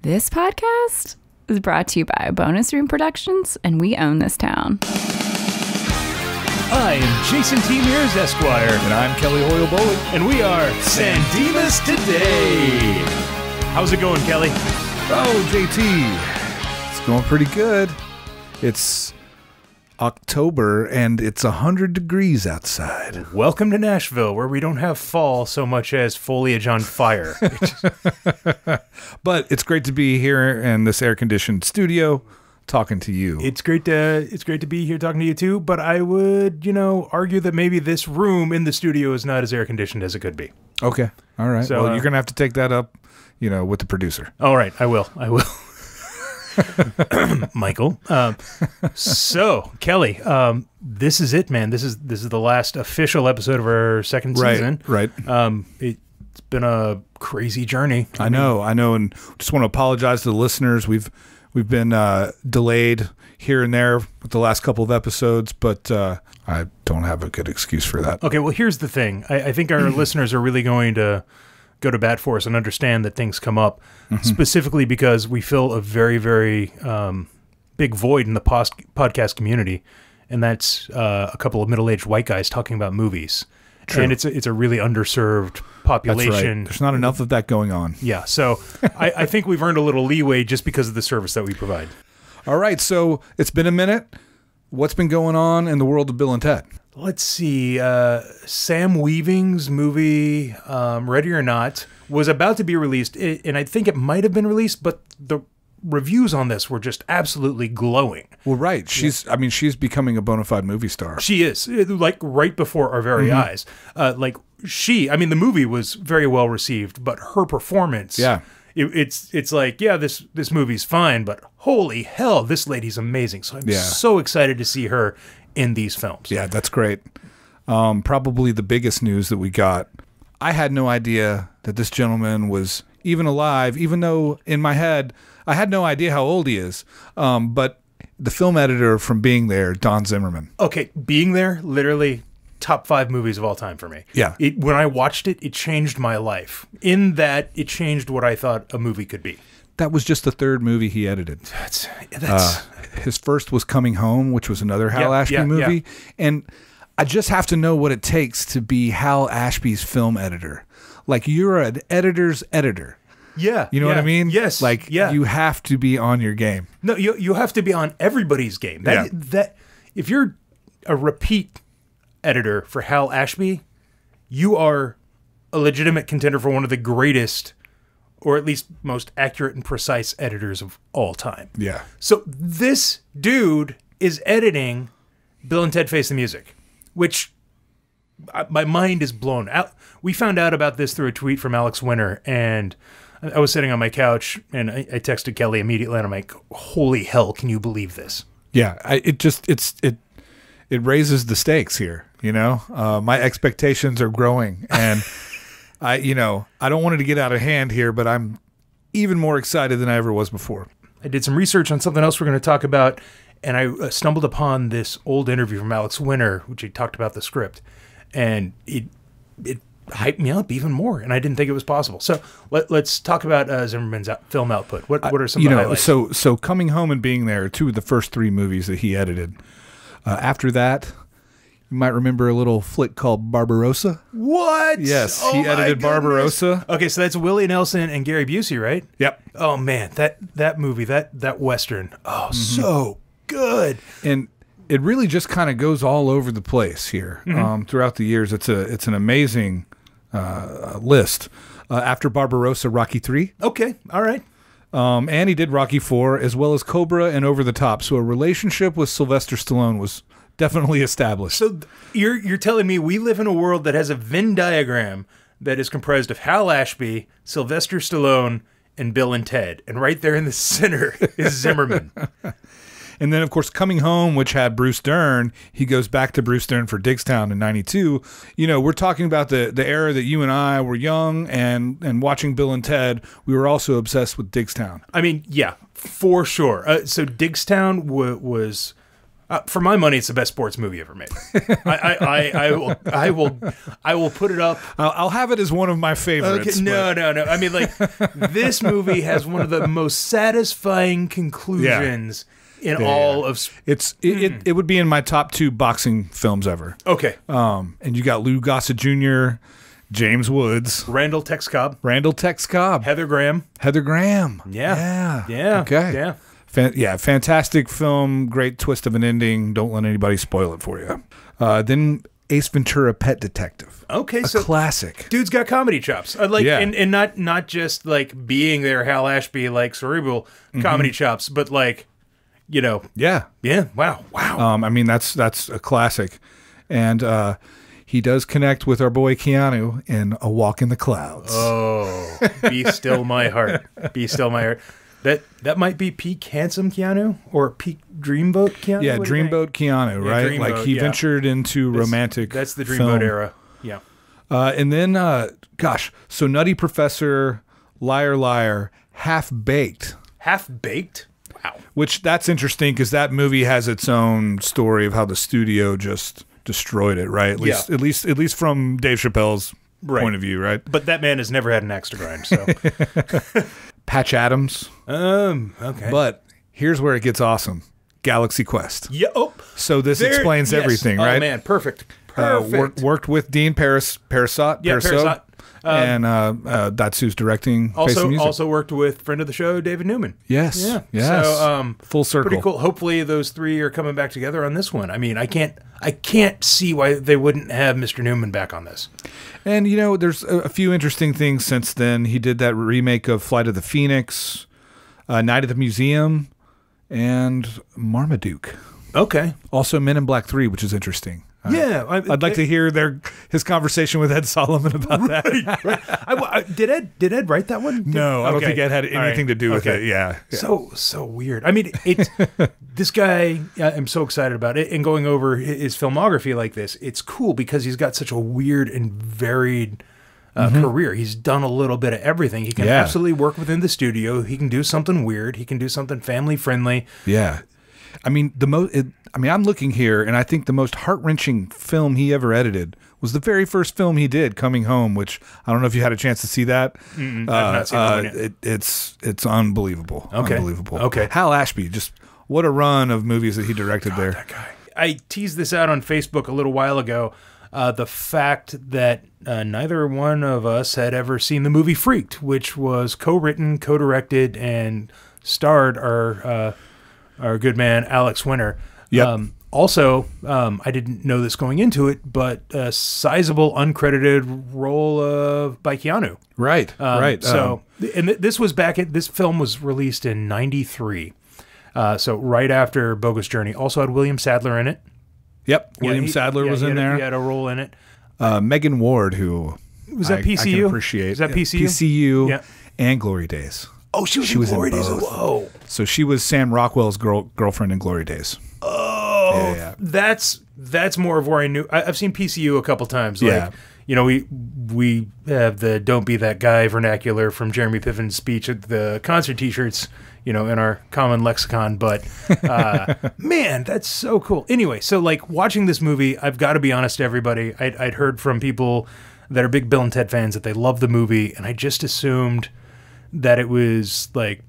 This podcast is brought to you by Bonus Room Productions, and we own this town. I am Jason T. Meares, Esquire. And I'm Kelly Hoyle Bolick. And we are Dimas Today. How's it going, Kelly? Oh, JT. It's going pretty good. It's October, and it's 100 degrees outside. Welcome to Nashville, where we don't have fall so much as foliage on fire. But it's great to be here in this air-conditioned studio talking to you. It's great to be here talking to you, too. But I would, argue that maybe this room in the studio is not as air-conditioned as it could be. Okay. All right. So, well, you're going to have to take that up, with the producer. All right. I will. Michael. So Kelly, this is it, man. This is the last official episode of our second season. Right. It's been a crazy journey. I know, and just want to apologize to the listeners. We've been delayed here and there with the last couple of episodes, but I don't have a good excuse for that. Okay, well, here's the thing. I think our listeners are really going to go to bat for us and understand that things come up, specifically because we fill a very, very big void in the podcast community, and that's a couple of middle-aged white guys talking about movies. True. And it's a really underserved population. That's right. There's not enough of that going on. Yeah, so I think we've earned a little leeway just because of the service that we provide. All right, so it's been a minute. What's been going on in the world of Bill and Ted? Let's see. Sam Weaving's movie, Ready or Not, was about to be released, and I think it might have been released, but the reviews on this were just absolutely glowing. Well, right. She's becoming a bona fide movie star. She is, like right before our very eyes. The movie was very well received, but her performance, it's like, this movie's fine, but holy hell, this lady's amazing. So I'm so excited to see her in these films. Yeah, that's great. Probably the biggest news that we got. I had no idea that this gentleman was even alive, even though in my head I had no idea how old he is. But the film editor from Being There, Don Zimmerman. Okay, Being There, literally top 5 movies of all time for me. Yeah. When I watched it, it changed my life. In that, it changed what I thought a movie could be. That was just the third movie he edited. His first was Coming Home, which was another Hal Ashby movie. Yeah. And I just have to know what it takes to be Hal Ashby's film editor. Like, you're an editor's editor. Yeah. You know what I mean? Yes. Like, you have to be on your game. No, you have to be on everybody's game. That if you're a repeat editor for Hal Ashby, you are a legitimate contender for one of the greatest, or at least most accurate and precise editors of all time. Yeah. So this dude is editing Bill and Ted Face the Music, which my mind is blown out. We found out about this through a tweet from Alex Winter, and I was sitting on my couch, and I texted Kelly immediately, and I'm like, holy hell, can you believe this? Yeah, it raises the stakes here, My expectations are growing, and I don't want it to get out of hand here, but I'm even more excited than I ever was before. I did some research on something else we're going to talk about, and I stumbled upon this old interview from Alex Winter, which he talked about the script, and it hyped me up even more, and I didn't think it was possible. So let's talk about Zimmerman's film output. What are some of the highlights? So Coming Home and Being There are 2 of the first 3 movies that he edited. After that, you might remember a little flick called Barbarossa. What? Yes, he edited Barbarossa. Okay, so that's Willie Nelson and Gary Busey, right? Yep. Oh man, that movie, that Western, so good. And it really just kind of goes all over the place here throughout the years. It's an amazing list. After Barbarossa, Rocky III. Okay, all right. And he did Rocky IV, as well as Cobra and Over the Top. So a relationship with Sylvester Stallone was definitely established. So you're telling me we live in a world that has a Venn diagram that is comprised of Hal Ashby, Sylvester Stallone, and Bill and Ted, and right there in the center is Zimmerman. And then, of course, Coming Home, which had Bruce Dern, he goes back to Bruce Dern for Diggstown in '92. We're talking about the era that you and I were young and watching Bill and Ted. We were also obsessed with Diggstown. I mean, yeah, for sure. So Diggstown was For my money, it's the best sports movie ever made. I will put it up. I'll have it as one of my favorites. Okay, no. I mean, like, this movie has one of the most satisfying conclusions in all of. It would be in my top 2 boxing films ever. Okay. And you got Lou Gossett Jr., James Woods, Randall Tex Cobb, Heather Graham. Yeah. Okay. Yeah. Fantastic film. Great twist of an ending. Don't let anybody spoil it for you. Then Ace Ventura: Pet Detective. Okay, so classic. Dude's got comedy chops. And not just like being there, Hal Ashby, like cerebral comedy chops, but like, yeah. Wow. I mean, that's a classic, and he does connect with our boy Keanu in A Walk in the Clouds. Oh, be still my heart. Be still my heart. That might be peak handsome Keanu or peak dreamboat Keanu. Yeah, dreamboat Keanu, right? Dreamboat, like he ventured into romantic. That's the dreamboat film era. Yeah. And then, so Nutty Professor, Liar Liar, Half Baked. Half Baked. Wow. Which that's interesting because that movie has its own story of how the studio just destroyed it, right? At least from Dave Chappelle's point of view, right? But that man has never had an axe to grind. So. Patch Adams. Okay. But here's where it gets awesome. Galaxy Quest. Yeah. Oh. So this explains everything, right? Oh man, perfect. Worked with Dean Parisot. Yeah, Parisot. And that's who's directing. Also worked with friend of the show, David Newman. Yes. Yeah. Yes. So full circle. Pretty cool. Hopefully those 3 are coming back together on this one. I mean, I can't see why they wouldn't have Mr. Newman back on this. And, there's a few interesting things since then. He did that remake of Flight of the Phoenix, Night at the Museum, and Marmaduke. Okay. Also Men in Black 3, which is interesting. Yeah. I'd like to hear his conversation with Ed Solomon about that. Right. Did Ed write that one? No, I don't think Ed had anything to do with it. Yeah. So weird. I mean, this guy, I'm so excited about it. And going over his filmography like this, it's cool because he's got such a weird and varied career. He's done a little bit of everything. He can absolutely work within the studio. He can do something weird. He can do something family friendly. Yeah. I mean, I'm looking here, and I think the most heart-wrenching film he ever edited was the very first film he did, Coming Home, which I don't know if you had a chance to see that. I've not seen that one yet. It's unbelievable. Okay. Unbelievable. Okay. Hal Ashby, just what a run of movies that he directed there. That guy. I teased this out on Facebook a little while ago. The fact that neither one of us had ever seen the movie Freaked, which was co-written, co-directed, and starred our good man Alex Winter. Yep. Also, I didn't know this going into it, but a sizable uncredited role by Keanu. Right. Right. So, and this film was released in '93. So right after Bogus Journey. Also had William Sadler in it. Yep. William Sadler was in there. He had a role in it. Megan Ward, who was that PCU? I can appreciate. Is that PCU? PCU and Glory Days. Oh, she was in Glory Days. Whoa. So she was Sam Rockwell's girlfriend in Glory Days. Oh, yeah. That's more of where I knew. I've seen PCU a couple times. Like, we have the "Don't Be That Guy" vernacular from Jeremy Piffin's speech at the concert T-shirts, in our common lexicon. But man, that's so cool. Anyway, so like watching this movie, I've got to be honest to everybody. I'd heard from people that are big Bill and Ted fans that they love the movie, and I just assumed that it was like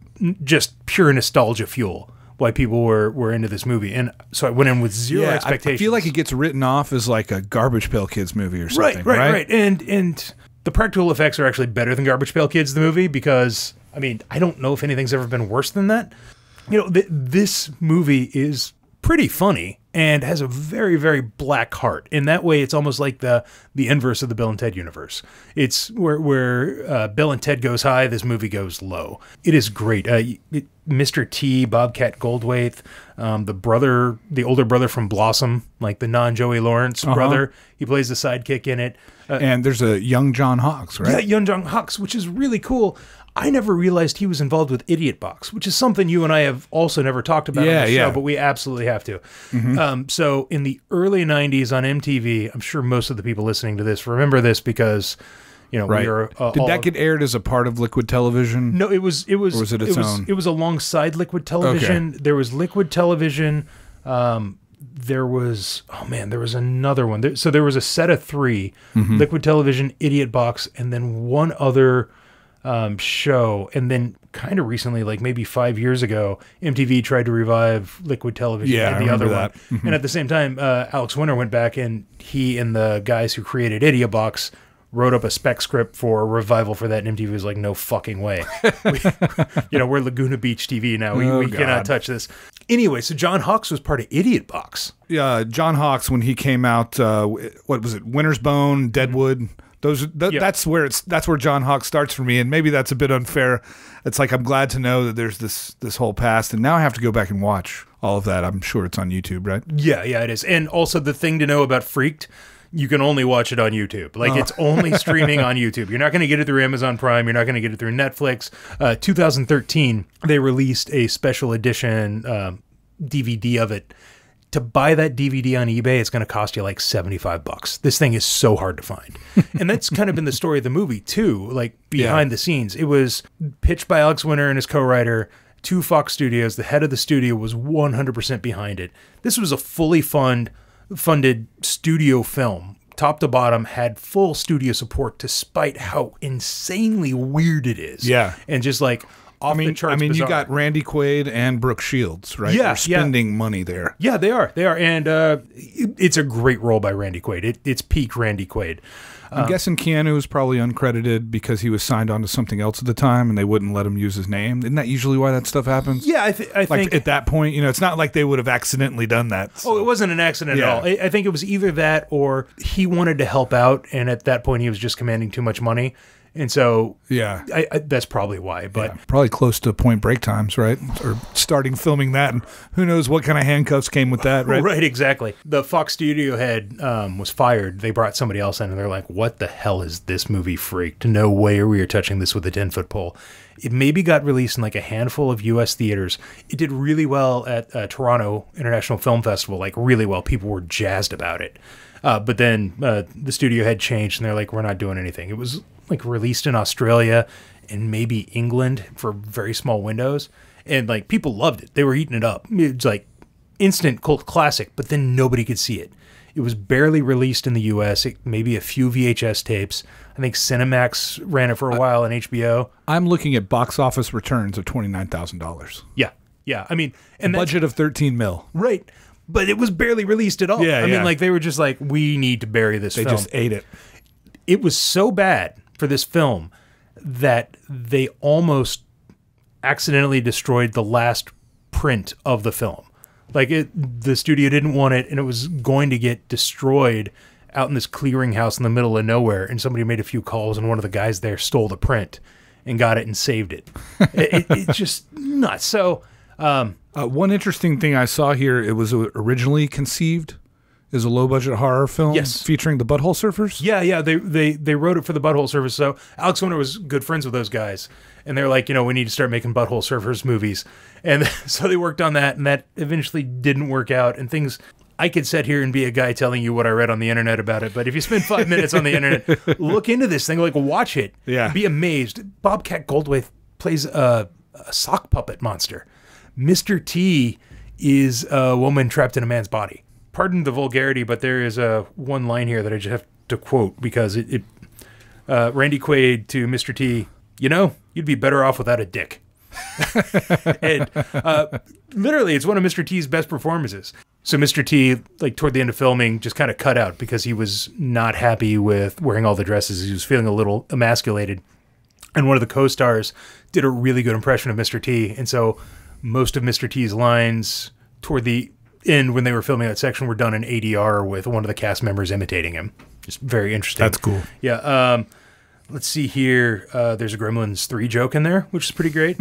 just pure nostalgia fuel why people were into this movie. And so I went in with zero expectations. I feel like it gets written off as like a Garbage Pail Kids movie or something. Right. And the practical effects are actually better than Garbage Pail Kids, the movie, because, I mean, I don't know if anything's ever been worse than that. This movie is pretty funny and has a very, very black heart. In that way, it's almost like the inverse of the Bill and Ted universe. It's where Bill and Ted goes high, this movie goes low. It is great. Mr. T, Bobcat Goldthwait, the older brother from Blossom, like the non-Joey Lawrence brother. He plays the sidekick in it. And there's a young John Hawkes, right? Yeah, young John Hawkes, which is really cool. I never realized he was involved with Idiot Box, which is something you and I have also never talked about on the show, but we absolutely have to. Mm-hmm. So in the early 90s on MTV, I'm sure most of the people listening to this remember this because, we are... Did that get aired as a part of Liquid Television? No, it was... Or was it its own? It was alongside Liquid Television. Okay. There was Liquid Television. there was another one. So there was a set of 3, Liquid Television, Idiot Box, and then one other show. And then kind of recently, like maybe 5 years ago, MTV tried to revive Liquid Television and the other one. And at the same time, Alex Winter went back, and he and the guys who created Idiot Box wrote up a spec script for a revival for that, and MTV was like, no fucking way. We're Laguna Beach TV now. We cannot touch this. Anyway, so John Hawkes was part of Idiot Box. Yeah, John Hawkes, when he came out, what was it, Winter's Bone, Deadwood, that's where John Hawkes starts for me, and maybe that's a bit unfair. It's like, I'm glad to know that there's this whole past, and now I have to go back and watch all of that. I'm sure it's on YouTube, right? Yeah, it is. And also, the thing to know about Freaked, you can only watch it on YouTube. Like, it's only streaming on YouTube. You're not going to get it through Amazon Prime. You're not going to get it through Netflix. 2013, they released a special edition DVD of it. To buy that DVD on eBay, it's going to cost you like $75. This thing is so hard to find. And that's kind of been the story of the movie, too, like behind the scenes. It was pitched by Alex Winter and his co-writer to Fox Studios. The head of the studio was 100% behind it. This was a fully funded studio film, top to bottom, had full studio support despite how insanely weird it is. Yeah. And just like off the charts bizarre. You got Randy Quaid and Brooke Shields, right? Yeah. They're spending money there. Yeah, they are. And it's a great role by Randy Quaid. It's peak Randy Quaid. I'm guessing Keanu was probably uncredited because he was signed on to something else at the time, and they wouldn't let him use his name. Isn't that usually why that stuff happens? Yeah, I think at that point, it's not like they would have accidentally done that. So. Oh, it wasn't an accident at all. I think it was either that or he wanted to help out, and at that point he was just commanding too much money. And so, that's probably why. But probably close to Point Break times, right? Or starting filming that, and who knows what kind of handcuffs came with that, right? Right, exactly. The Fox studio head was fired. They brought somebody else in, and they're like, "What the hell is this movie, Freaked? No way are we touching this with a 10-foot pole." It maybe got released in like a handful of U.S. theaters. It did really well at Toronto International Film Festival, like really well. People were jazzed about it. But then the studio head changed, and they're like, "We're not doing anything." It was like released in Australia and maybe England for very small windows, and like people loved it. They were eating it up. It's like instant cult classic, but then nobody could see it. It was barely released in the US, maybe a few VHS tapes. I think Cinemax ran it for a while on HBO. I'm looking at box office returns of $29,000. Yeah. I mean, and budget of $13 million. Right. But it was barely released at all. I mean, like they were just like, we need to bury this film. They just ate it. It was so bad for this film that they almost accidentally destroyed the last print of the film. Like the studio didn't want it, and it was going to get destroyed out in this clearinghouse in the middle of nowhere. And somebody made a few calls, and one of the guys there stole the print and got it and saved it. It's just nuts. So one interesting thing I saw here, it was originally conceived as a low-budget horror film featuring the Butthole Surfers. Yeah, they wrote it for the Butthole Surfers. So Alex Winter was good friends with those guys, and they're like, we need to start making Butthole Surfers movies. And so they worked on that, and that eventually didn't work out. And things, I could sit here and be a guy telling you what I read on the internet about it, but if you spend 5 minutes on the internet, look into this thing, like watch it, be amazed. Bobcat Goldthwait plays a sock puppet monster. Mr. T is a woman trapped in a man's body. Pardon the vulgarity, but there is one line here that I just have to quote because Randy Quaid to Mr. T, you'd be better off without a dick. And literally, it's one of Mr. T's best performances. So Mr. T, like toward the end of filming, just kind of cut out because he was not happy with wearing all the dresses. He was feeling a little emasculated. And one of the co-stars did a really good impression of Mr. T. And so most of Mr. T's lines toward the end when they were filming that section were done in ADR with one of the cast members imitating him. Just very interesting. That's cool. Yeah. Let's see here. There's a Gremlins 3 joke in there, which is pretty great.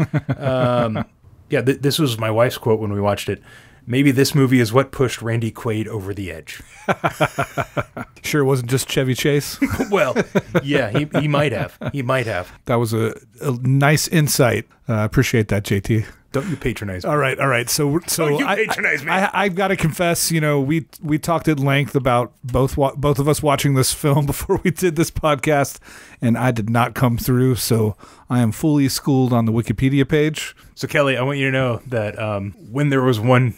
This was my wife's quote when we watched it. Maybe this movie is what pushed Randy Quaid over the edge. Sure it wasn't just Chevy Chase? Well, yeah, he might have. He might have. That was a nice insight. I appreciate that, JT. Don't you patronize me. All right. So don't you patronize me. I've got to confess, we talked at length about both of us watching this film before we did this podcast, and I did not come through, so I am fully schooled on the Wikipedia page. So, Kelly, I want you to know that when there was one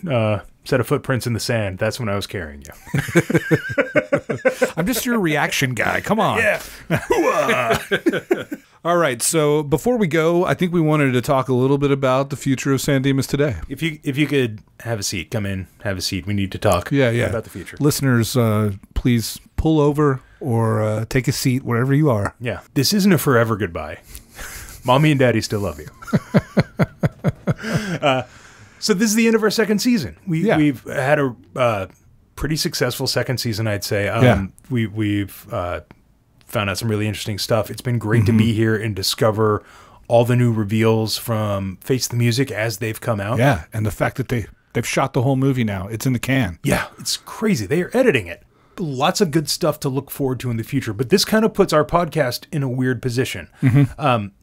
set of footprints in the sand, that's when I was carrying you. I'm just your reaction guy. Come on. Yeah. All right. So before we go, I think we wanted to talk a little bit about the future of San Dimas today. If you could have a seat, come in, have a seat. We need to talk about the future. Listeners, please pull over or take a seat wherever you are. Yeah. This isn't a forever goodbye. Mommy and Daddy still love you. So this is the end of our second season. We've had a pretty successful second season, I'd say. We've found out some really interesting stuff. It's been great to be here and discover all the new reveals from Face the Music as they've come out. Yeah, and the fact that they've shot the whole movie now. It's in the can. Yeah, it's crazy. They are editing it. Lots of good stuff to look forward to in the future. But this kind of puts our podcast in a weird position.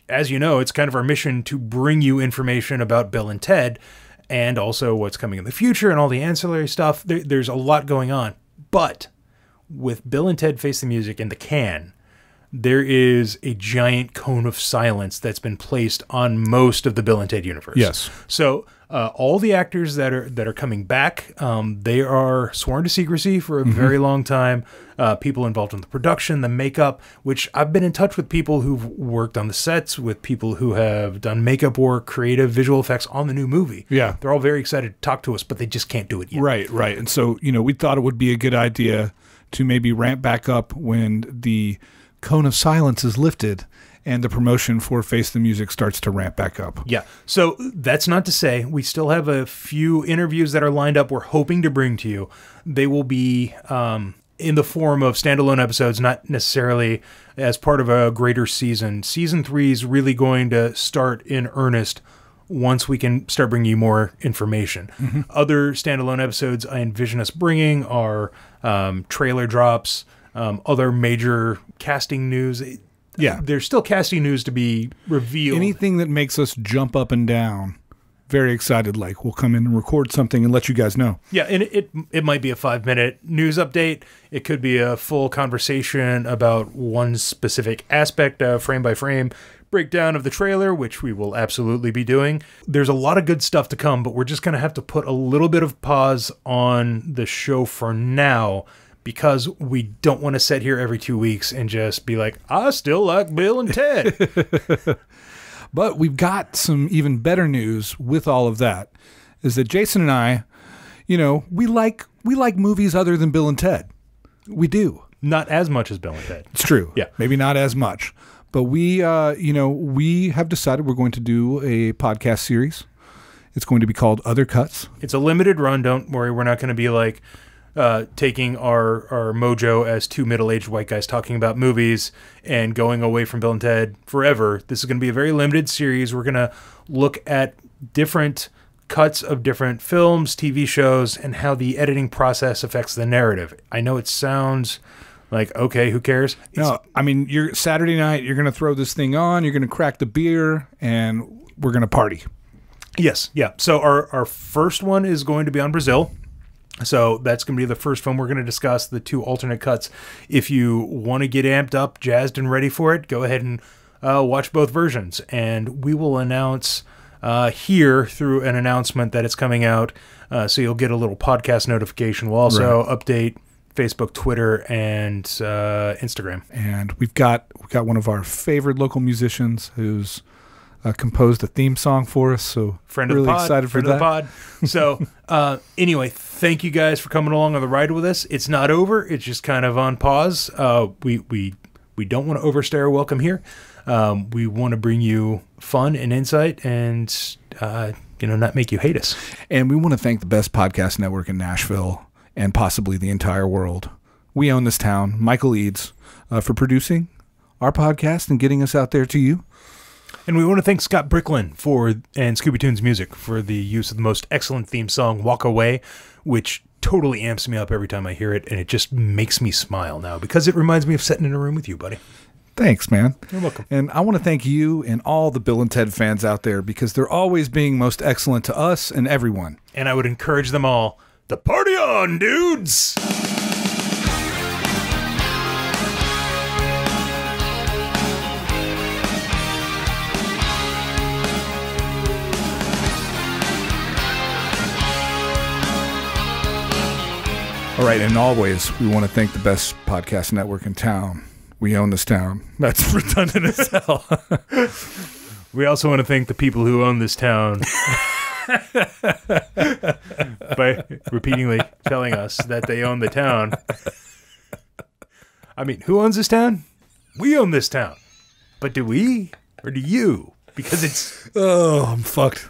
As you know, it's kind of our mission to bring you information about Bill and Ted and also what's coming in the future and all the ancillary stuff. There's a lot going on. But with Bill and Ted Face the Music in the can, there is a giant cone of silence that's been placed on most of the Bill and Ted universe. Yes. So all the actors that are coming back, they are sworn to secrecy for a very long time. People involved in the production, the makeup, which I've been in touch with people who've worked on the sets, with people who have done makeup work, creative visual effects on the new movie. Yeah. They're all very excited to talk to us, but they just can't do it yet. Right. And so, we thought it would be a good idea to maybe ramp back up when the cone of silence is lifted and the promotion for Face the Music starts to ramp back up. Yeah. So that's not to say we still have a few interviews that are lined up we're hoping to bring to you. They will be in the form of standalone episodes, not necessarily as part of a greater season. Season 3 is really going to start in earnest once we can start bringing you more information. Other standalone episodes I envision us bringing are trailer drops, other major casting news. Yeah. There's still casting news to be revealed. Anything that makes us jump up and down, very excited, like we'll come in and record something and let you guys know. Yeah, and it might be a 5-minute news update. It could be a full conversation about one specific aspect, frame by frame breakdown of the trailer, which we will absolutely be doing. There's a lot of good stuff to come, but we're just going to have to put a little bit of pause on the show for now, because we don't want to sit here every 2 weeks and just be like, I still like Bill and Ted. But we've got some even better news with all of that, is that Jason and I, we like movies other than Bill and Ted. We do. Not as much as Bill and Ted. It's true. Yeah. Maybe not as much. But we have decided we're going to do a podcast series. It's going to be called Other Cuts. It's a limited run. Don't worry. We're not going to be like taking our mojo as two middle-aged white guys talking about movies and going away from Bill and Ted forever. This is going to be a very limited series. We're going to look at different cuts of different films, TV shows, and how the editing process affects the narrative. I know it sounds like, okay, who cares? No, I mean, you're Saturday night, you're going to throw this thing on, you're going to crack the beer, and we're going to party. Yes, yeah. So our first one is going to be on Brazil. So that's going to be the first film we're going to discuss, the 2 alternate cuts. If you want to get amped up, jazzed, and ready for it, go ahead and watch both versions. And we will announce here through an announcement that it's coming out. So you'll get a little podcast notification. We'll also update Facebook, Twitter, and Instagram. And we've got one of our favorite local musicians who's composed a theme song for us. So Friend of the pod. So anyway, thank you guys for coming along on the ride with us. It's not over. It's just kind of on pause. We don't want to overstay our welcome here. We want to bring you fun and insight and not make you hate us. And we want to thank the best podcast network in Nashville and possibly the entire world. We own this town, Michael Eads, for producing our podcast and getting us out there to you. And we want to thank Scott Bricklin and Scooby Tunes Music for the use of the most excellent theme song, Walk Away, which totally amps me up every time I hear it, and it just makes me smile now because it reminds me of sitting in a room with you, buddy. Thanks, man. You're welcome. And I want to thank you and all the Bill and Ted fans out there because they're always being most excellent to us and everyone. And I would encourage them all to party on, dudes! All right, and always, we want to thank the best podcast network in town. We own this town. That's redundant as hell. We also want to thank the people who own this town by repeatedly telling us that they own the town. I mean, who owns this town? We own this town. But do we? Or do you? Because it's... Oh, I'm fucked.